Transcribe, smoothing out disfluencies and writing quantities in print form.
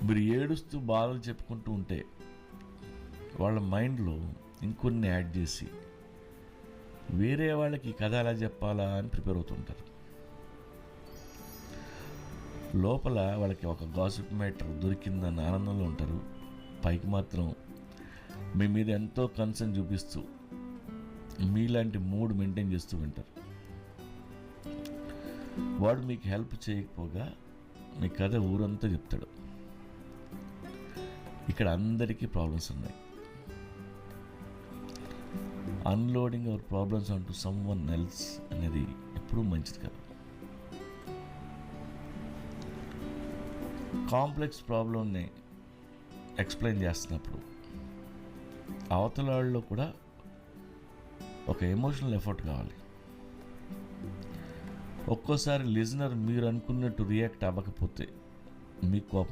మీరు ఏడుస్తూ బాధలు చెప్పుకుంటూ ఉంటే వాళ్ళ మైండ్లో ఇంకొన్ని యాడ్ చేసి వేరే వాళ్ళకి ఈ కథ ఎలా చెప్పాలా అని ప్రిపేర్ అవుతుంటారు. లోపల వాళ్ళకి ఒక గాసిప్ మ్యాటర్ దొరికిందన్న ఆనందంలో ఉంటారు. పైకి మాత్రం మీ మీద ఎంతో కన్సర్న్ చూపిస్తూ మీలాంటి మూడ్ మెయింటైన్ చేస్తూ ఉంటారు. వాడు మీకు హెల్ప్ చేయకపోగా మీ కథ ఊరంతా చెప్తాడు. ఇక్కడ అందరికీ ప్రాబ్లమ్స్ ఉన్నాయి. అన్లోడింగ్ అవర్ ప్రాబ్లమ్స్ అంటూ సమ్ వన్ ఎల్స్ అనేది ఎప్పుడూ మంచిది కాదు. కాంప్లెక్స్ ప్రాబ్లంని ఎక్స్ప్లెయిన్ చేస్తున్నప్పుడు అవతల వాళ్ళలో కూడా ఒక ఎమోషనల్ ఎఫర్ట్ కావాలి. ఒక్కోసారి లిజనర్ మీరు అనుకున్నట్టు రియాక్ట్ అవ్వకపోతే మీకు కోపం